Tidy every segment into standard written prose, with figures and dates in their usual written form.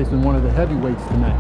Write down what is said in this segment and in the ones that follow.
facing one of the heavyweights tonight.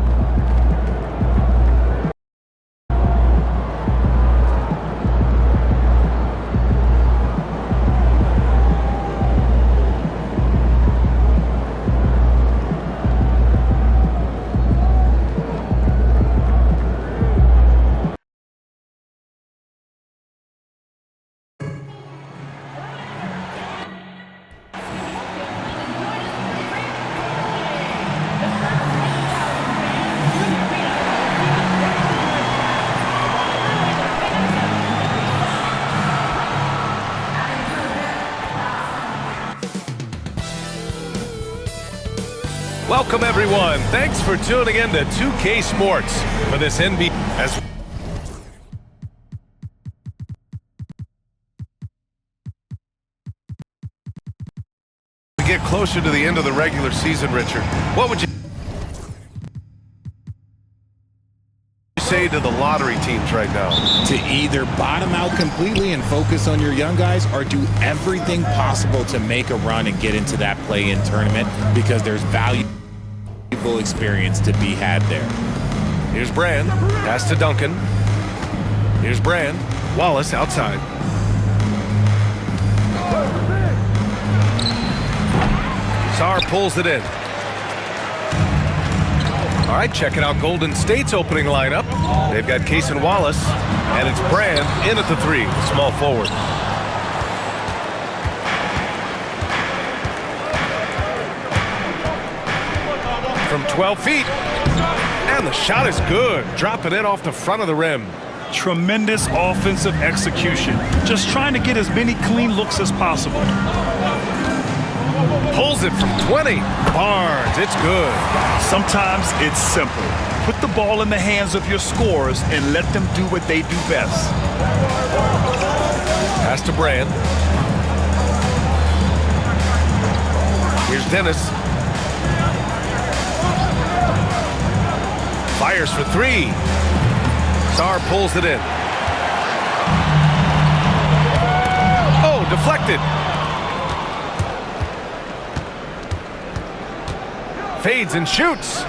Welcome everyone. Thanks for tuning in to 2K Sports for this NBA as we get closer to the end of the regular season. Richard, what would you say to the lottery teams right now? To either bottom out completely and focus on your young guys, or do everything possible to make a run and get into that play-in tournament, because there's valuable experience to be had there. Here's Brand, pass to Duncan. Here's Brand, Wallace outside. Sarr pulls it in. All right, checking out Golden State's opening lineup. They've got Cason Wallace, and it's Brand in at the 3, small forward. From 12 feet, and the shot is good. Dropping it off the front of the rim. Tremendous offensive execution. Just trying to get as many clean looks as possible. Pulls it from 20. Barnes, it's good. Sometimes it's simple. Put the ball in the hands of your scorers and let them do what they do best. Pass to Brand. Here's Dennis. Fires for 3. Sarr pulls it in. Oh, deflected. Fades and shoots.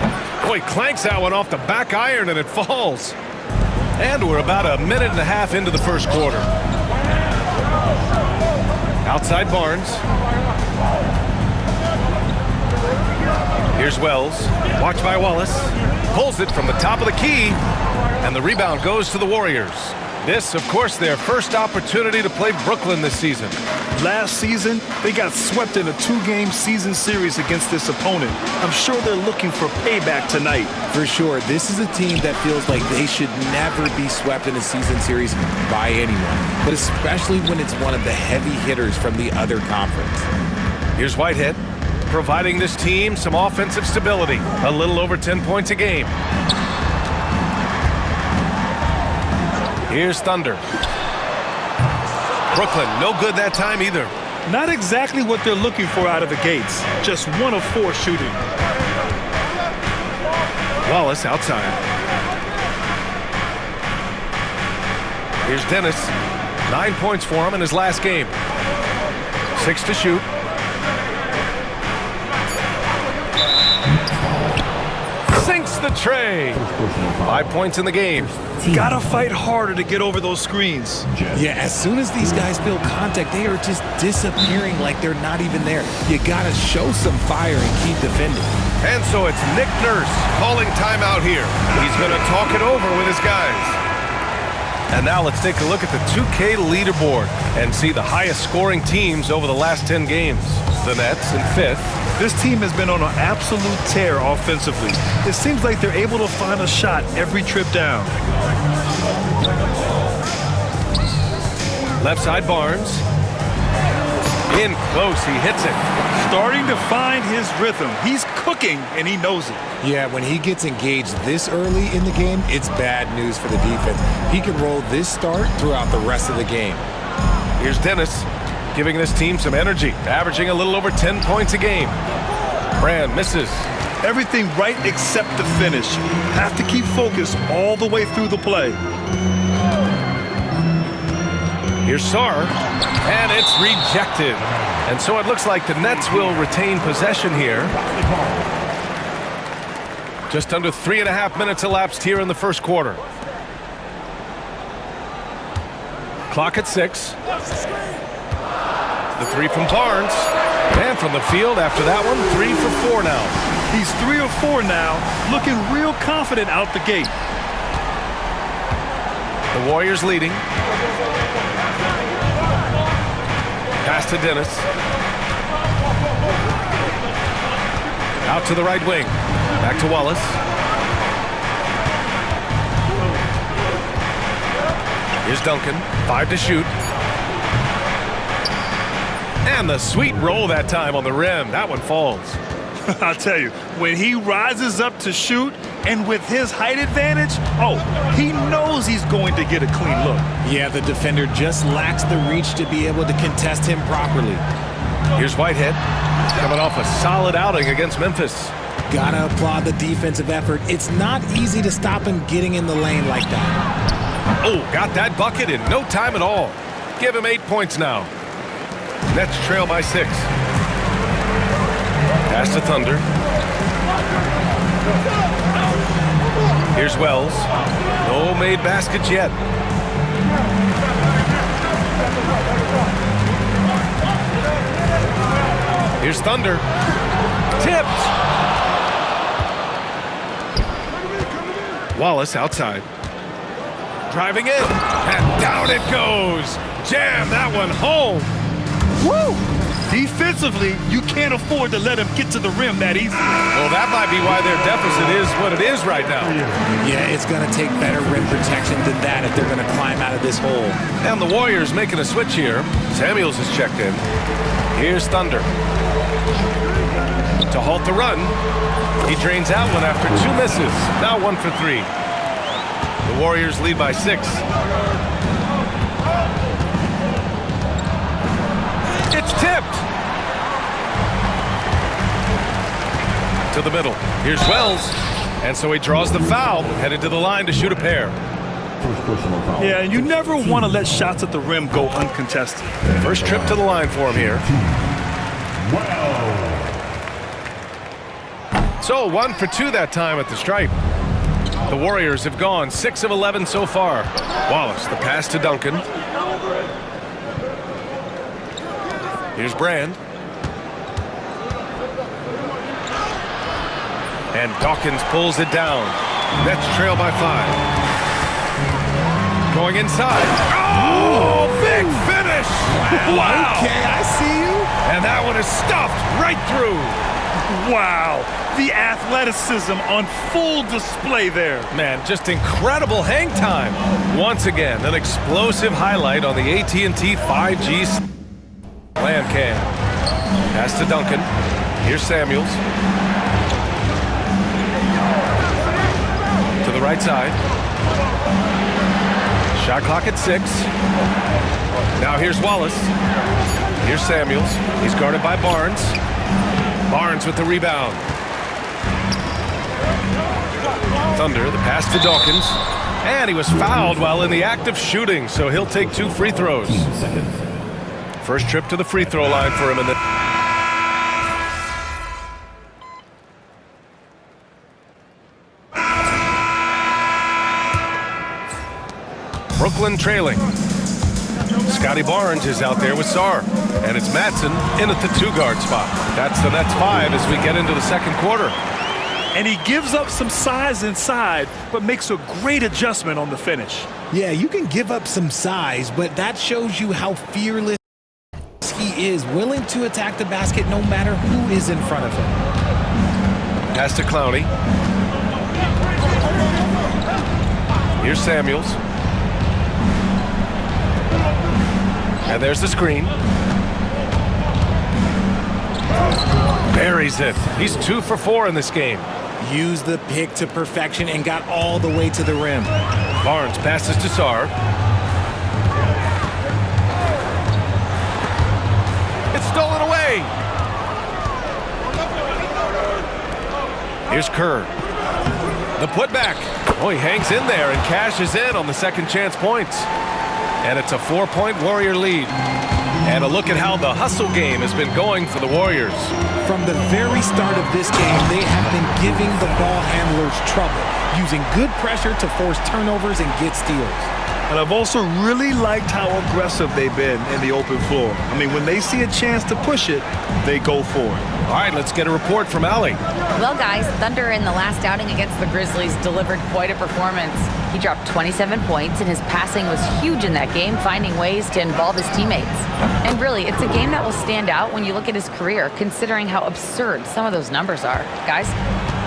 Boy, clanks that one off the back iron and it falls. And we're about a minute and a half into the first quarter. Outside Barnes. Here's Wells. Watch by Wallace. Pulls it from the top of the key. And the rebound goes to the Warriors. This, of course, their first opportunity to play Brooklyn this season. Last season, they got swept in a 2-game season series against this opponent. I'm sure they're looking for payback tonight. For sure, this is a team that feels like they should never be swept in a season series by anyone, but especially when it's one of the heavy hitters from the other conference. Here's Whitehead, providing this team some offensive stability. A little over 10 points a game. Here's Thunder. Brooklyn, no good that time either. Not exactly what they're looking for out of the gates. Just 1 of 4 shooting. Wallace outside. Here's Dennis. 9 points for him in his last game. 6 to shoot. Sinks the tray. 5 points in the game. Gotta fight harder to get over those screens. Yeah, as soon as these guys feel contact, they are just disappearing like they're not even there. You gotta show some fire and keep defending. And so it's Nick Nurse calling timeout here. He's going to talk it over with his guys. And now let's take a look at the 2K leaderboard and see the highest scoring teams over the last 10 games. The Nets in 5th. This team has been on an absolute tear offensively. It seems like they're able to find a shot every trip down. Left side Barnes. In close, he hits it. Starting to find his rhythm. He's cooking, and he knows it. Yeah, when he gets engaged this early in the game, it's bad news for the defense. He can roll this start throughout the rest of the game. Here's Dennis, giving this team some energy, averaging a little over 10 points a game. Brand misses. Everything right except the finish. Have to keep focused all the way through the play. Here's Sarr, and it's rejected. And so it looks like the Nets will retain possession here. Just under 3.5 minutes elapsed here in the first quarter. Clock at 6. The three from Barnes. And from the field after that one, 3 for 4 now. He's 3 or 4 now, looking real confident out the gate. The Warriors leading. Pass to Dennis. Out to the right wing. Back to Wallace. Here's Duncan. 5 to shoot. And the sweet roll that time on the rim. That one falls. I'll tell you, when he rises up to shoot, and with his height advantage, he knows he's going to get a clean look. Yeah, the defender just lacks the reach to be able to contest him properly. Here's Whitehead, coming off a solid outing against Memphis. Gotta applaud the defensive effort. It's not easy to stop him getting in the lane like that. Oh, got that bucket in no time at all. Give him 8 points now. Nets trail by 6. Pass to Thunder. Here's Wells. No made baskets yet. Here's Thunder. Tipped. Wallace outside. Driving in. And down it goes. Jam that one home. Woo! Defensively, you can't afford to let him get to the rim that easily. Well, that might be why their deficit is what it is right now. Yeah, it's going to take better rim protection than that if they're going to climb out of this hole. And the Warriors making a switch here. Samuels is checked in. Here's Thunder. To halt the run. He drains out one after 2 misses. Now 1 for 3. The Warriors lead by 6. It's tipped. To the middle. Here's Wells. And so he draws the foul, headed to the line to shoot a pair. Yeah, and you never want to let shots at the rim go uncontested. First trip to the line for him here. So 1 for 2 that time at the stripe. The Warriors have gone 6 of 11 so far. Wallace, the pass to Duncan. Here's Brand. And Dawkins pulls it down. Nets trail by 5. Going inside. Oh, big finish! Wow! Okay, I see you. And that one is stuffed right through. Wow, the athleticism on full display there. Man, just incredible hang time. Once again, an explosive highlight on the AT&T 5G Slam cam. Pass to Duncan. Here's Samuels. To the right side. Shot clock at 6. Now here's Wallace. Here's Samuels. He's guarded by Barnes. Barnes with the rebound. Thunder, the pass to Dawkins. And he was fouled while in the act of shooting, so he'll take 2 free throws. First trip to the free throw line for him in the... Brooklyn trailing. Scotty Barnes is out there with Sarr. And it's Madsen in at the 2-guard spot. That's the Nets 5 as we get into the second quarter. And he gives up some size inside, but makes a great adjustment on the finish. Yeah, you can give up some size, but that shows you how fearless he is, willing to attack the basket no matter who is in front of him. Pass to Clowney. Here's Samuels. And there's the screen. Buries it. He's 2 for 4 in this game. Used the pick to perfection and got all the way to the rim. Barnes passes to Sarr. It's stolen away. Here's Kerr. The putback. Oh, he hangs in there and cashes in on the second chance points. And it's a 4-point Warrior lead. And a look at how the hustle game has been going for the Warriors. From the very start of this game, they have been giving the ball handlers trouble, using good pressure to force turnovers and get steals. And I've also really liked how aggressive they've been in the open floor. I mean, when they see a chance to push it, they go for it. All right, let's get a report from Allie. Well, guys, Thunder in the last outing against the Grizzlies delivered quite a performance. He dropped 27 points, and his passing was huge in that game, finding ways to involve his teammates. And really, it's a game that will stand out when you look at his career, considering how absurd some of those numbers are. Guys?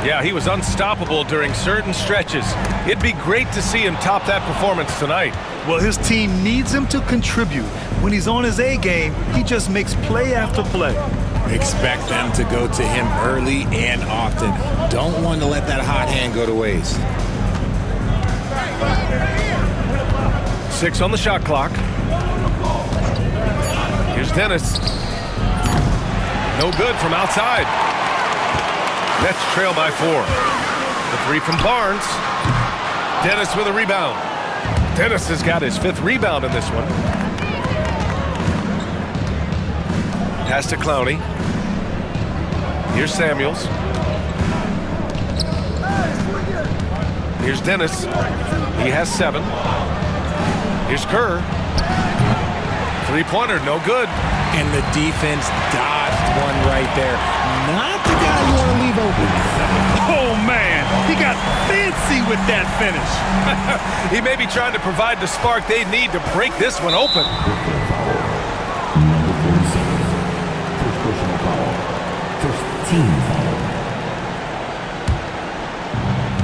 Yeah, he was unstoppable during certain stretches. It'd be great to see him top that performance tonight. Well, his team needs him to contribute. When he's on his A game, he just makes play after play. Expect them to go to him early and often. Don't want to let that hot hand go to waste. 6 on the shot clock. Here's Dennis. No good from outside. Nets trail by 4. The 3 from Barnes. Dennis with a rebound. Dennis has got his 5th rebound in this one. Pass to Clowney. Here's Samuels. Here's Dennis. He has 7. Here's Kerr. 3-pointer, no good. And the defense dodged one right there. Not the guy you want to leave open. Oh, man, he got fancy with that finish. He may be trying to provide the spark they need to break this one open.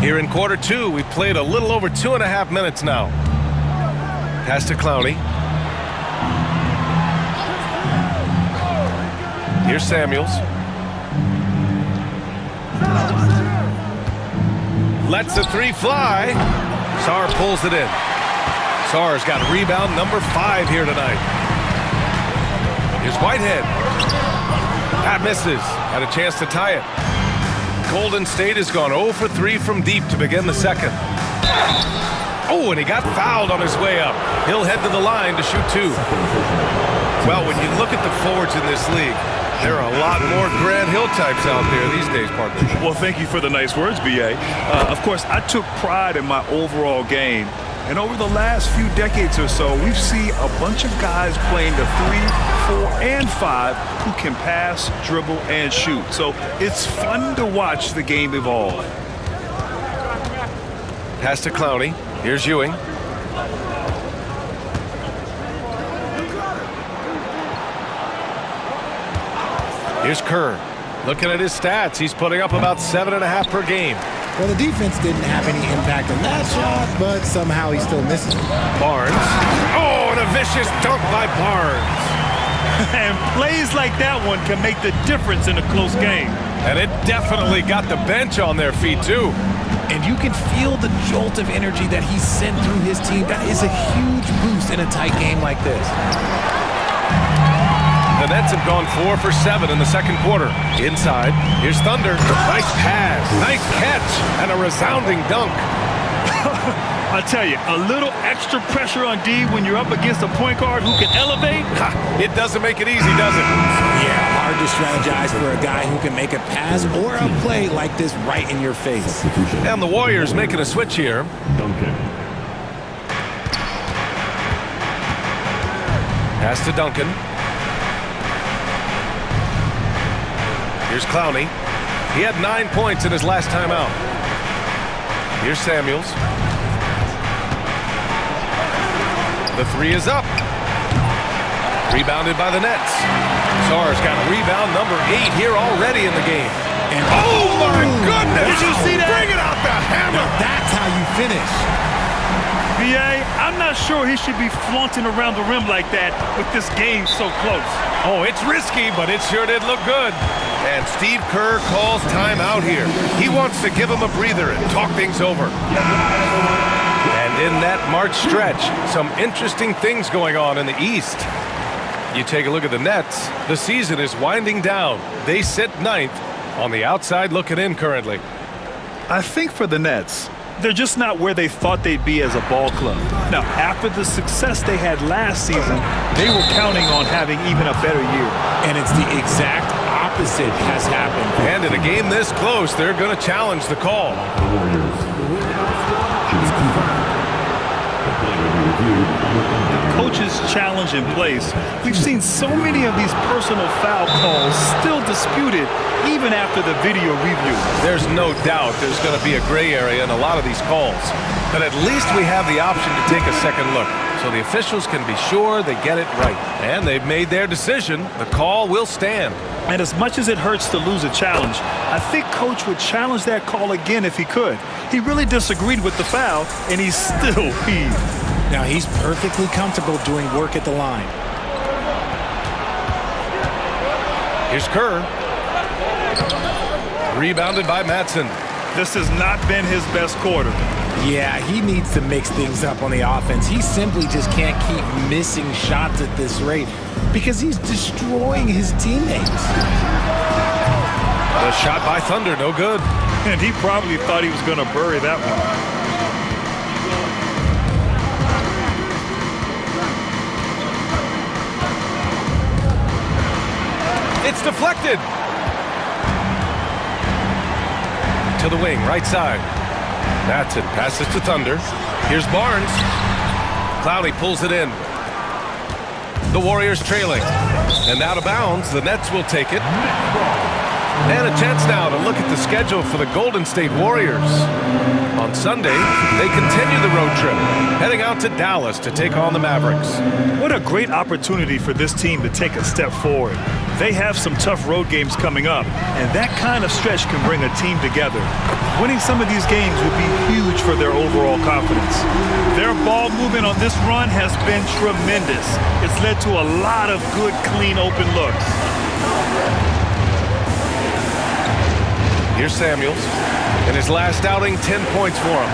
Here in quarter 2, we've played a little over 2.5 minutes now. Pass to Clowney. Here's Samuels. Lets the 3 fly. Sarr pulls it in. Sarr's got rebound number 5 here tonight. Here's Whitehead. That misses. Had a chance to tie it. Golden State has gone 0 for 3 from deep to begin the second. Oh, and he got fouled on his way up. He'll head to the line to shoot 2. Well, when you look at the forwards in this league, there are a lot more Grant Hill types out there these days, partner. Well, thank you for the nice words, B.A. Of course, I took pride in my overall game. And over the last few decades or so, we've seen a bunch of guys playing the 3, 4, and 5 who can pass, dribble, and shoot. So it's fun to watch the game evolve. Pass to Clowney. Here's Ewing. Here's Kerr. Looking at his stats, he's putting up about 7.5 per game. Well, the defense didn't have any impact on that shot, but somehow he still misses it. Barnes. Oh, and a vicious dunk by Barnes. And plays like that one can make the difference in a close game. And it definitely got the bench on their feet, too. And you can feel the jolt of energy that he sent through his team. That is a huge boost in a tight game like this. The Nets have gone 4 for 7 in the second quarter. Inside, here's Thunder. Nice pass, nice catch, and a resounding dunk. I tell you, a little extra pressure on D when you're up against a point guard who can elevate. It doesn't make it easy, does it? Yeah, hard to strategize for a guy who can make a pass or a play like this right in your face. And the Warriors making a switch here. Duncan. Pass to Duncan. Here's Clowney. He had 9 points in his last time out. Here's Samuels. The 3 is up. Rebounded by the Nets. Sarr's got rebound number 8 here already in the game. And oh my goodness! Did you see that? Bring it out the hammer! now that's how you finish. B.A., I'm not sure he should be flaunting around the rim like that with this game so close. Oh, it's risky, but it sure did look good. And Steve Kerr calls timeout here. He wants to give him a breather and talk things over. And in that March stretch, some interesting things going on in the East. You take a look at the Nets. The season is winding down. They sit 9th on the outside looking in currently. I think for the Nets, They're just not where they thought they'd be as a ball club. Now, after the success they had last season, they were counting on having even a better year. And it's the exact opposite has happened. And in a game this close, they're going to challenge the call. Coach's challenge in place. We've seen so many of these personal foul calls still disputed even after the video review. There's no doubt there's going to be a gray area in a lot of these calls. But at least we have the option to take a second look, so the officials can be sure they get it right. And they've made their decision. The call will stand. And as much as it hurts to lose a challenge, I think Coach would challenge that call again if he could. He really disagreed with the foul, and he's still peeved. Now he's perfectly comfortable doing work at the line. Here's Kerr. Rebounded by Madsen. This has not been his best quarter. Yeah, he needs to mix things up on the offense. He simply just can't keep missing shots at this rate because he's destroying his teammates. The shot by Thunder, no good. And he probably thought he was going to bury that one. It's deflected. To the wing, right side. Madsen passes to Thunder. Here's Barnes. Clowney pulls it in. The Warriors trailing. And out of bounds, the Nets will take it. And a chance now to look at the schedule for the Golden State Warriors. On Sunday, they continue the road trip, heading out to Dallas to take on the Mavericks. What a great opportunity for this team to take a step forward. They have some tough road games coming up, and that kind of stretch can bring a team together. Winning some of these games would be huge for their overall confidence. Their ball movement on this run has been tremendous. It's led to a lot of good, clean, open looks. Here's Samuels. In his last outing, 10 points for him.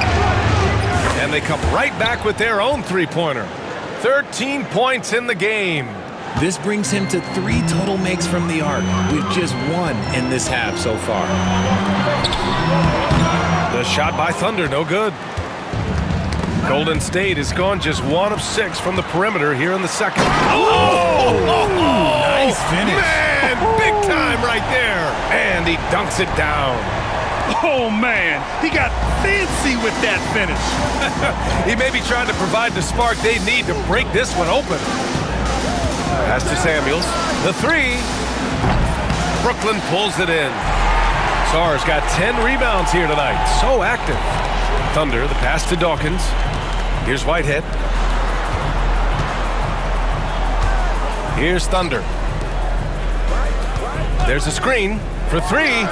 And they come right back with their own three-pointer. 13 points in the game. This brings him to 3 total makes from the arc, with just 1 in this half so far. The shot by Thunder, no good. Golden State has gone just 1 of 6 from the perimeter here in the second. Nice finish. Man, big time right there. And he dunks it down. Oh, man, he got fancy with that finish. He may be trying to provide the spark they need to break this one open. Pass to Samuels. The 3. Brooklyn pulls it in. Sarr's got 10 rebounds here tonight. So active. Thunder, the pass to Dawkins. Here's Whitehead. Here's Thunder. There's a screen for 3.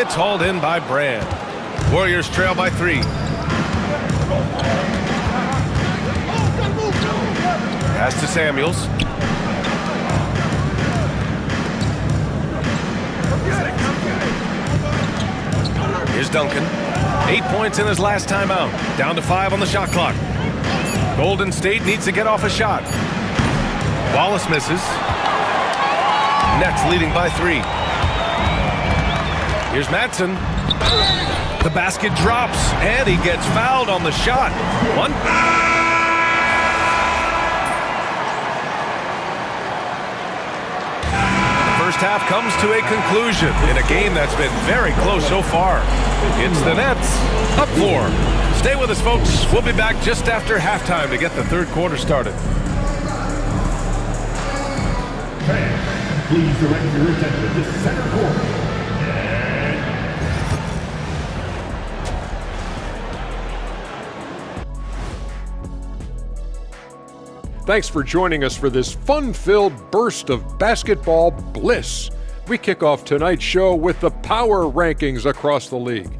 It's hauled in by Brand. Warriors trail by 3. Pass to Samuels. Here's Duncan. 8 points in his last timeout. Down to 5 on the shot clock. Golden State needs to get off a shot. Wallace misses. Nets leading by 3. Here's Madsen. The basket drops, and he gets fouled on the shot. 1. First half comes to a conclusion in a game that's been very close so far. It's the Nets up 4. Stay with us, folks. We'll be back just after halftime to get the third quarter started. Please direct your attention to center court. Thanks for joining us for this fun-filled burst of basketball bliss. We kick off tonight's show with the power rankings across the league.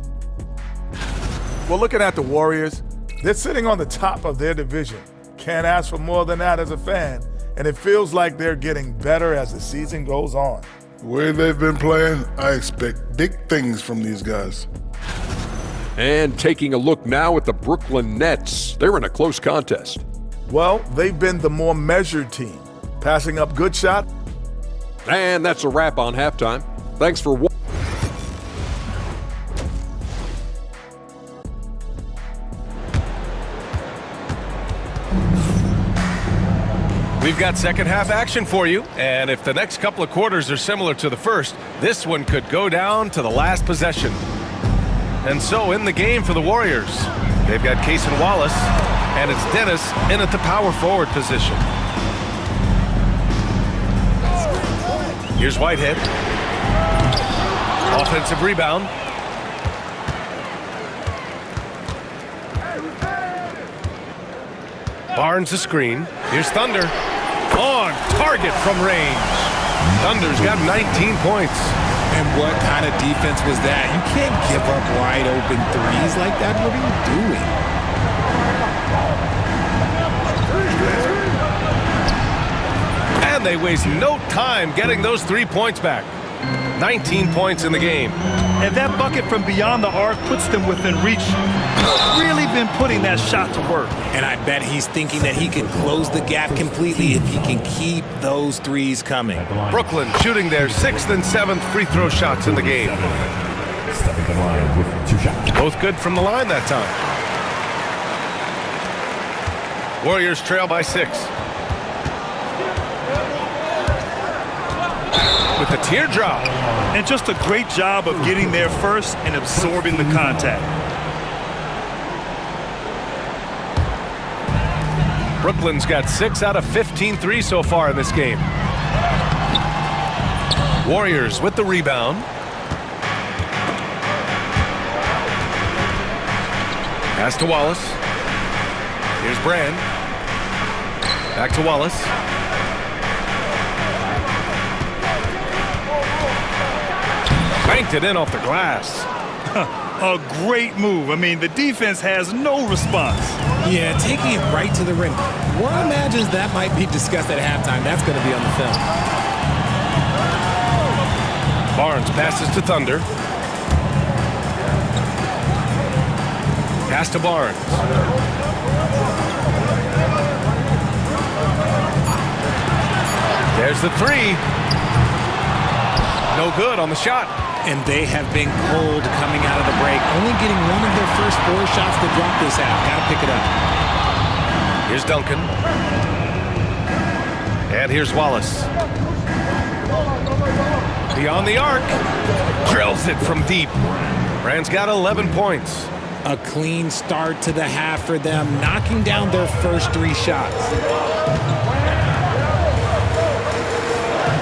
Well, looking at the Warriors, they're sitting on the top of their division. Can't ask for more than that as a fan, and it feels like they're getting better as the season goes on. The way they've been playing, I expect big things from these guys. And taking a look now at the Brooklyn Nets. They're in a close contest. Well, they've been the more measured team, passing up good shots. And that's a wrap on halftime. Thanks for watching. We've got second half action for you, and if the next couple of quarters are similar to the first, this one could go down to the last possession. And so in the game for the Warriors, they've got Cason Wallace, and it's Dennis in at the power forward position. Here's Whitehead. Offensive rebound. Barnes the screen. Here's Thunder. On target from range. Thunder's got 19 points. And what kind of defense was that? You can't give up wide open threes like that. What are you doing? And they waste no time getting those 3 points back. 19 points in the game. And that bucket from beyond the arc puts them within reach. Really been putting that shot to work. And I bet he's thinking that he can close the gap completely if he can keep those threes coming. Brooklyn shooting their 6th and 7th free throw shots in the game. Stepping the line with 2 shots. Both good from the line that time. Warriors trail by 6. With the teardrop. And just a great job of getting there first and absorbing the contact. Brooklyn's got 6 out of 15 threes so far in this game. Warriors with the rebound. Pass to Wallace. Here's Brand. Back to Wallace. Banked it in off the glass. A great move. I mean, the defense has no response. Yeah, taking it right to the rim. One imagines that might be discussed at halftime. That's going to be on the film. Barnes passes to Thunder. Pass to Barnes. There's the 3. No good on the shot. And they have been cold coming out of the break. Only getting one of their first 4 shots to drop this half. Got to pick it up. Here's Duncan. And here's Wallace. Beyond the arc. Drills it from deep. Brand's got 11 points. A clean start to the half for them, knocking down their first 3 shots.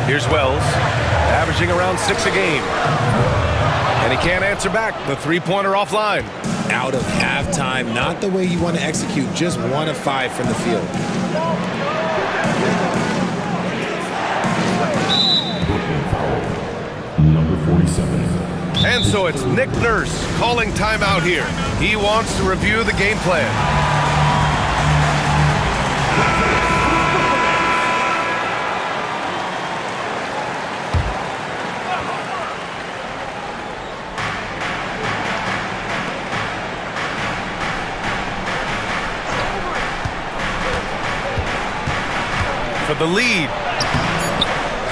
Here's Wells, averaging around 6 a game. And he can't answer back. The 3-pointer offline. Out of halftime, not the way you want to execute, just 1 of 5 from the field. Number 47. And so it's Nick Nurse calling timeout here. He wants to review the game plan. For the lead.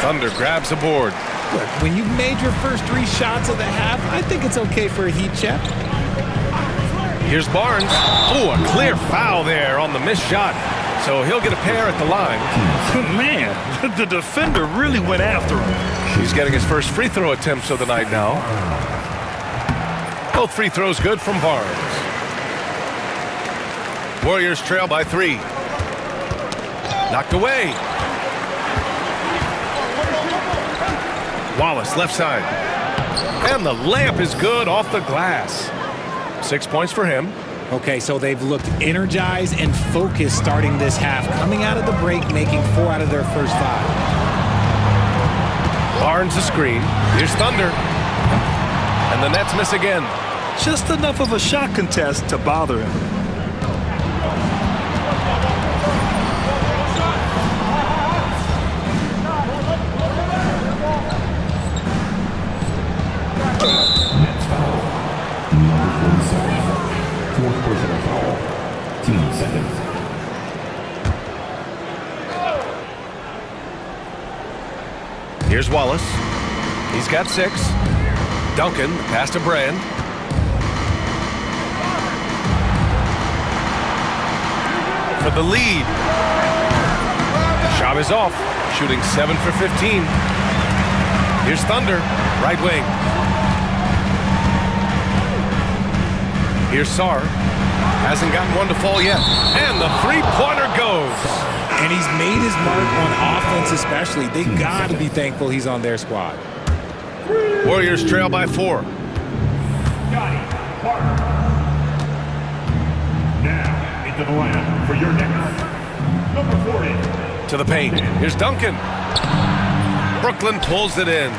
Thunder grabs the board. Look, when you've made your first 3 shots of the half, I think it's okay for a heat check. Here's Barnes. Oh, a clear foul there on the missed shot. So he'll get a pair at the line. Man, the defender really went after him. He's getting his first free throw attempts of the night now. Both free throws good from Barnes. Warriors trail by 3. Knocked away. Wallace, left side. And the layup is good off the glass. 6 points for him. Okay, so they've looked energized and focused starting this half, coming out of the break, making 4 out of their first 5. Barnes the screen. Here's Thunder. And the Nets miss again. Just enough of a shot contest to bother him. Nets foul. Number 47. 4th personal foul. 10 seconds. Here's Wallace. He's got 6. Duncan, pass to Brand. For the lead. Shot is off. Shooting 7 for 15. Here's Thunder. Right wing. Here's Sarr. Hasn't gotten one to fall yet. And the three-pointer goes. And he's made his mark on offense especially. They got to be thankful he's on their squad. Warriors trail by 4. Now into the lineup for your next number 40. To the paint. Here's Duncan. Brooklyn pulls it in.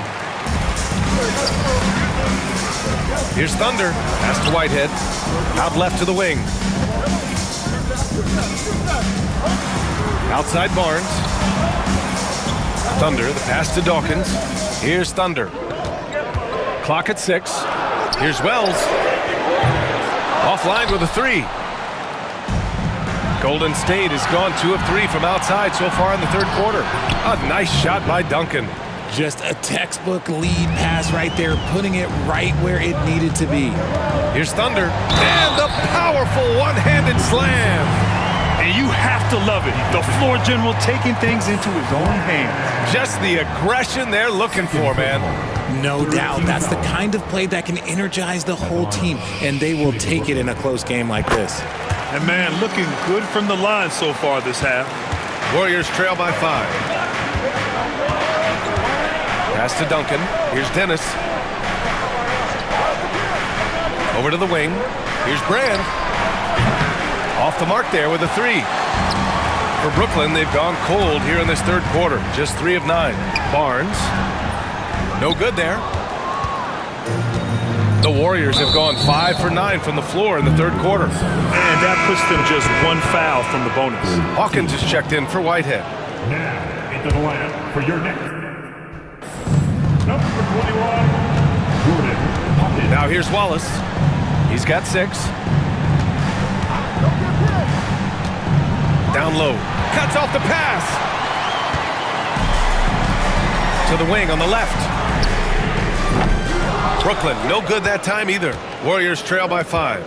Here's Thunder. Pass to Whitehead. Out left to the wing. Outside Barnes. Thunder. The pass to Dawkins. Here's Thunder. Clock at 6. Here's Wells. Offline with a 3. Golden State has gone 2 of 3 from outside so far in the third quarter. A nice shot by Duncan. Just a textbook lead pass right there, putting it right where it needed to be. Here's Thunder. And the powerful one-handed slam. And you have to love it. The floor general taking things into his own hands. Just the aggression they're looking for, man. No doubt. That's the kind of play that can energize the whole team, and they will take it in a close game like this. And man, looking good from the line so far this half. Warriors trail by 5. Pass to Duncan. Here's Dennis. Over to the wing. Here's Brand. Off the mark there with a 3. For Brooklyn, they've gone cold here in this third quarter. Just 3 of 9. Barnes. No good there. The Warriors have gone 5 for 9 from the floor in the third quarter. And that puts them just 1 foul from the bonus. Hawkins is checked in for Whitehead. Now into the lineup for your next number 21, Jordan Hawkins. Now here's Wallace. He's got 6. Down low. Cuts off the pass. To the wing on the left. Brooklyn, no good that time either. Warriors trail by 5.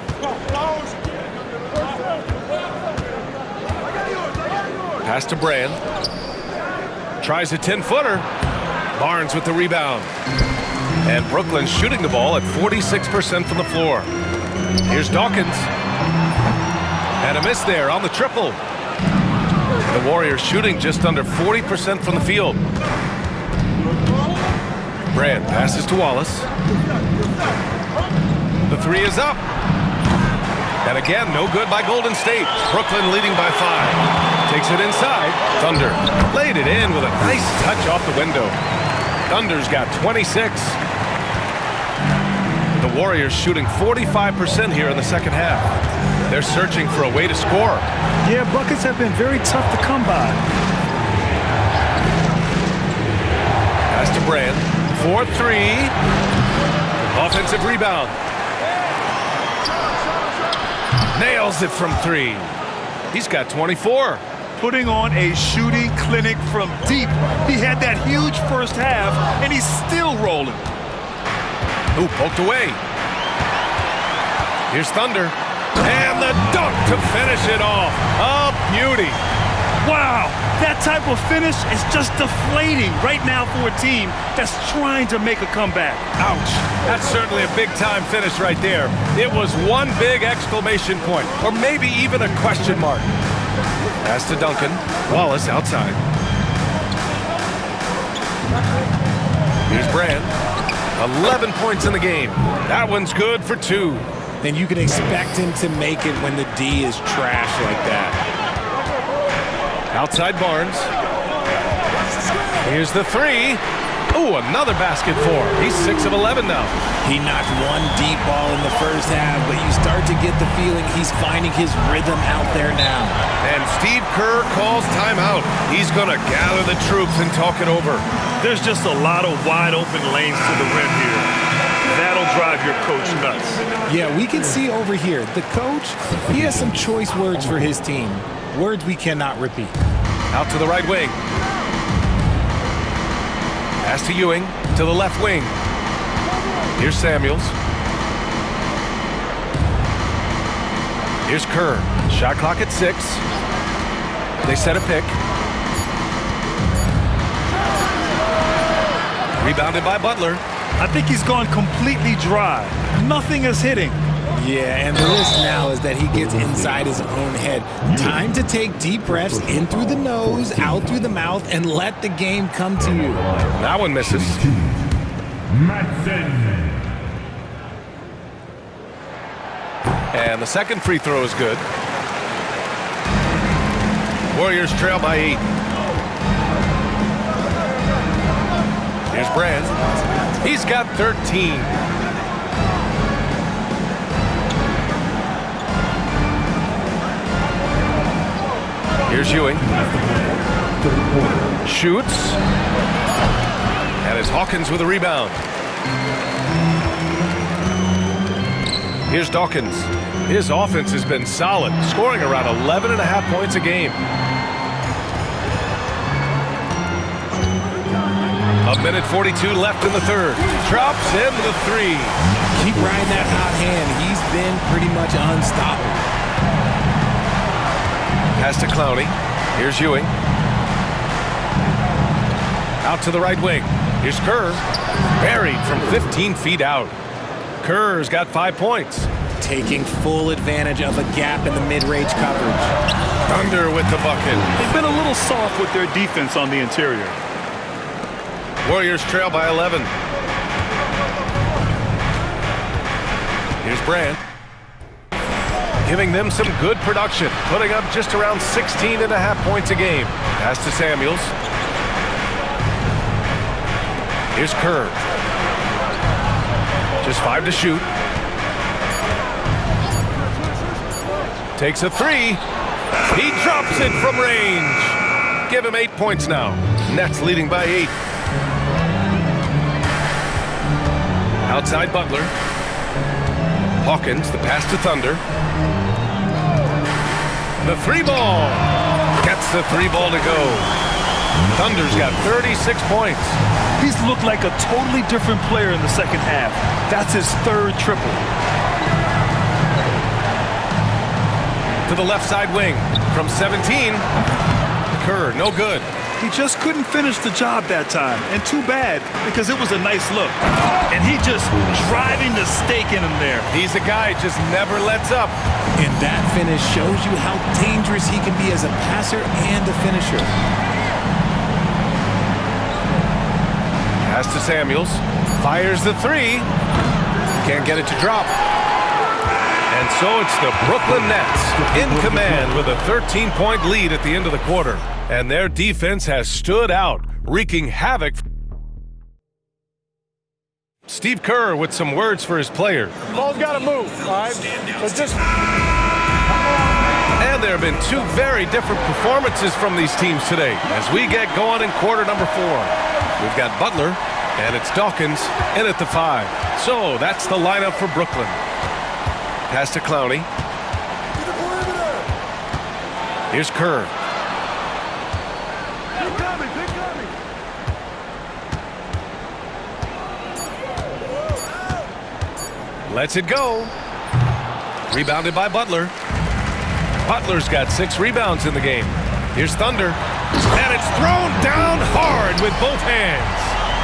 Pass to Brand. Tries a 10-footer. Barnes with the rebound. And Brooklyn shooting the ball at 46% from the floor. Here's Dawkins. And a miss there on the triple. The Warriors shooting just under 40% from the field. Brand passes to Wallace. The 3 is up. And again, no good by Golden State. Brooklyn leading by 5. Takes it inside. Thunder laid it in with a nice touch off the window. Thunder's got 26. The Warriors shooting 45% here in the second half. They're searching for a way to score. Yeah, buckets have been very tough to come by. Pass to Brand. 4-3. Offensive rebound. Nails it from 3. He's got 24. Putting on a shooting clinic from deep. He had that huge first half, and he's still rolling. Ooh, poked away. Here's Thunder. And the dunk to finish it off. A beauty. Wow, that type of finish is just deflating right now for a team that's trying to make a comeback. Ouch. That's certainly a big-time finish right there. It was one big exclamation point, or maybe even a question mark. Pass to Duncan. Wallace outside. Here's Brand. 11 points in the game. That one's good for 2. And you can expect him to make it when the D is trash like that. Outside Barnes. Here's the 3. Ooh, another basket for him. He's 6 of 11 now. He knocked one deep ball in the first half, but you start to get the feeling he's finding his rhythm out there now. And Steve Kerr calls timeout. He's going to gather the troops and talk it over. There's just a lot of wide open lanes to the rim here. That'll drive your coach nuts. Yeah, we can see over here, the coach, he has some choice words for his team. Words we cannot repeat. Out to the right wing. Pass to Ewing, to the left wing. Here's Samuels. Here's Kerr. Shot clock at 6. They set a pick. Rebounded by Butler. I think he's gone completely dry. Nothing is hitting. Yeah, and the risk now is that he gets inside his own head. Time to take deep breaths in through the nose, out through the mouth, and let the game come to you. That one misses. Madsen. And the second free throw is good. Warriors trail by 8. Here's Brand. He's got 13. Here's Ewing. Shoots. And it's Hawkins with a rebound. Here's Dawkins. His offense has been solid, scoring around 11.5 points a game. A minute 42 left in the third. Drops in the 3. Keep riding that hot hand. He's been pretty much unstoppable. Pass to Clowney. Here's Ewing. Out to the right wing. Here's Kerr. Buried from 15 feet out. Kerr's got 5 points. Taking full advantage of a gap in the mid-range coverage. Thunder with the bucket. They've been a little soft with their defense on the interior. Warriors trail by 11. Here's Brand. Giving them some good production, putting up just around 16.5 points a game. Pass to Samuels. Here's Kerr. Just 5 to shoot. Takes a 3. He drops it from range. Give him 8 points now. Nets leading by 8. Outside Butler. Hawkins, the pass to Thunder. The 3 ball. Gets the 3 ball to go. Thunder's got 36 points. He's looked like a totally different player in the second half. That's his 3rd triple. To the left side wing. From 17. Kerr, no good. He just couldn't finish the job that time. And too bad, because it was a nice look. And he just driving the stake in him there. He's a guy just never lets up. And that finish shows you how dangerous he can be as a passer and a finisher. Pass to Samuels. Fires the 3. Can't get it to drop. And so it's the Brooklyn Nets in command with a 13-point lead at the end of the quarter. And their defense has stood out, wreaking havoc. Steve Kerr with some words for his players. Ball's got to move, all right? Let's just... And there have been 2 very different performances from these teams today as we get going in quarter number 4. We've got Butler, and it's Dawkins in at the 5. So that's the lineup for Brooklyn. Pass to Clowney. Here's Kerr. Lets it go. Rebounded by Butler. Butler's got 6 rebounds in the game. Here's Thunder. And it's thrown down hard with both hands.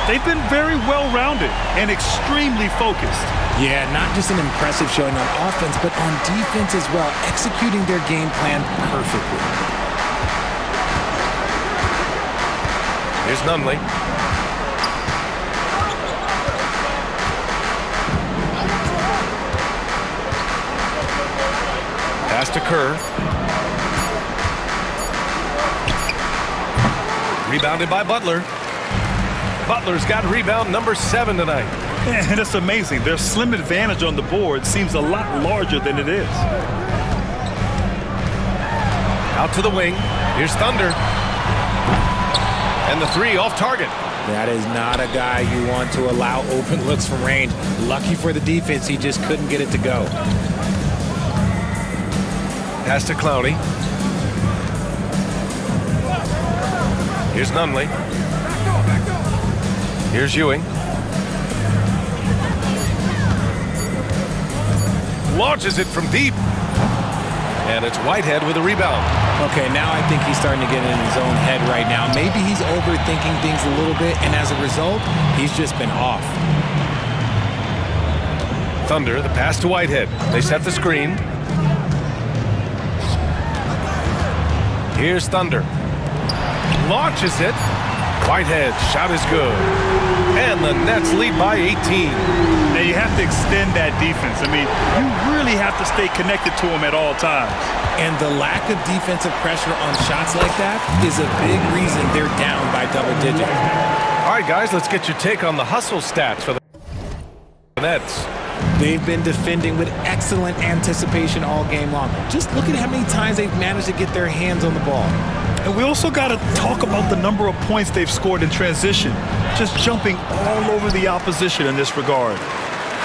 They've been very well-rounded and extremely focused. Yeah, not just an impressive showing on offense, but on defense as well, executing their game plan perfectly. Here's Nunley. Pass to Kerr. Rebounded by Butler. Butler's got rebound number 7 tonight. And it's amazing. Their slim advantage on the board seems a lot larger than it is. Out to the wing. Here's Thunder. And the 3 off target. That is not a guy you want to allow open looks from range. Lucky for the defense, he just couldn't get it to go. Pass to Clowney. Here's Nunley. Here's Ewing. Launches it from deep. And it's Whitehead with a rebound. Okay, now I think he's starting to get in his own head right now. Maybe he's overthinking things a little bit, and as a result, he's just been off. Thunder, the pass to Whitehead. They set the screen. Here's Thunder. Launches it. Whitehead, shot is good. And the Nets lead by 18. Now you have to extend that defense. I mean, you really have to stay connected to them at all times. And the lack of defensive pressure on shots like that is a big reason they're down by double digits. All right, guys, let's get your take on the hustle stats for the Nets. They've been defending with excellent anticipation all game long. Just look at how many times they've managed to get their hands on the ball. And we also got to talk about the number of points they've scored in transition. Just jumping all over the opposition in this regard.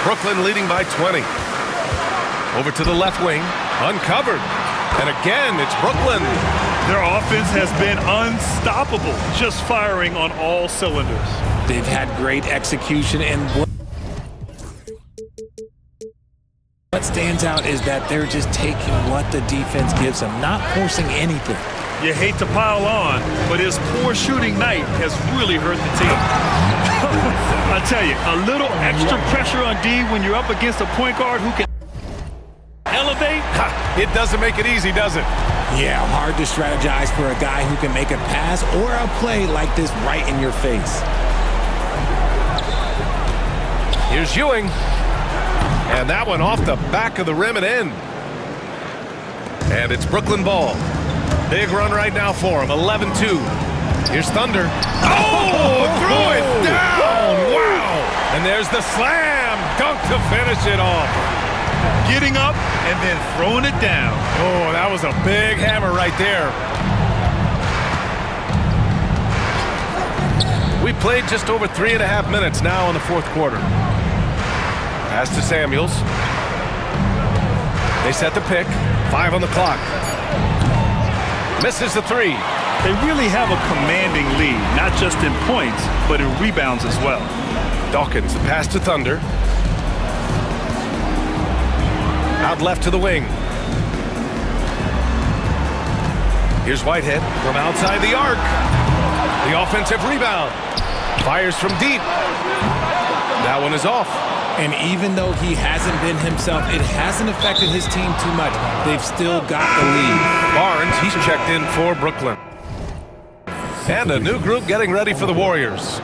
Brooklyn leading by 20. Over to the left wing, uncovered. And again, it's Brooklyn. Their offense has been unstoppable, just firing on all cylinders. They've had great execution, and what stands out is that they're just taking what the defense gives them, not forcing anything. You hate to pile on, but his poor shooting night has really hurt the team. I tell you, a little extra pressure on D when you're up against a point guard who can elevate. It doesn't make it easy, does it? Yeah, hard to strategize for a guy who can make a pass or a play like this right in your face. Here's Ewing. And that one off the back of the rim and in. And it's Brooklyn ball. Big run right now for him, 11-2. Here's Thunder. Oh, threw it down! Wow! And there's the slam dunk to finish it off. Getting up and then throwing it down. Oh, that was a big hammer right there. We played just over 3.5 minutes now in the fourth quarter. Pass to Samuels. They set the pick. 5 on the clock. Misses the three. They really have a commanding lead, not just in points, but in rebounds as well. Dawkins, the pass to Thunder. Out left to the wing. Here's Whitehead from outside the arc. The offensive rebound. Fires from deep. That one is off. And even though he hasn't been himself, it hasn't affected his team too much. They've still got the lead. Barnes, he's checked in for Brooklyn. And a new group getting ready for the Warriors.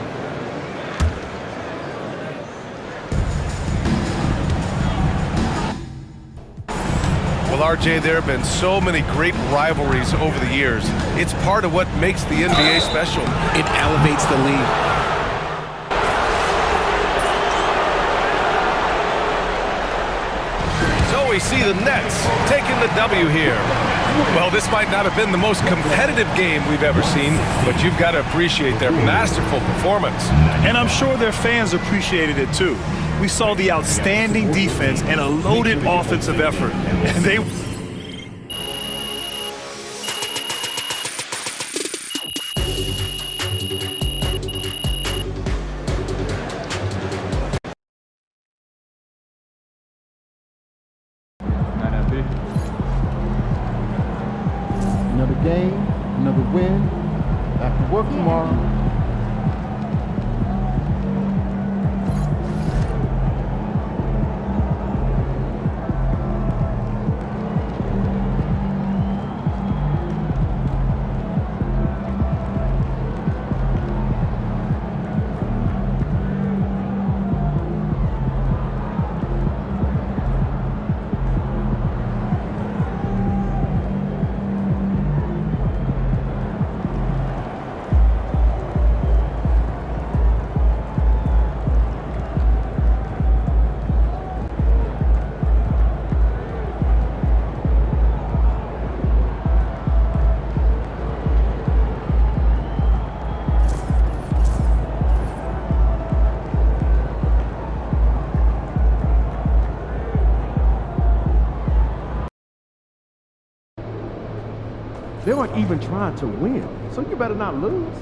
Well, RJ, there have been so many great rivalries over the years. It's part of what makes the NBA special. It elevates the league. We see the Nets taking the W here. Well, this might not have been the most competitive game we've ever seen, but you've got to appreciate their masterful performance. And I'm sure their fans appreciated it too. We saw the outstanding defense and a loaded offensive effort. And they Another game, another win. Back to work tomorrow. They weren't even trying to win, so you better not lose.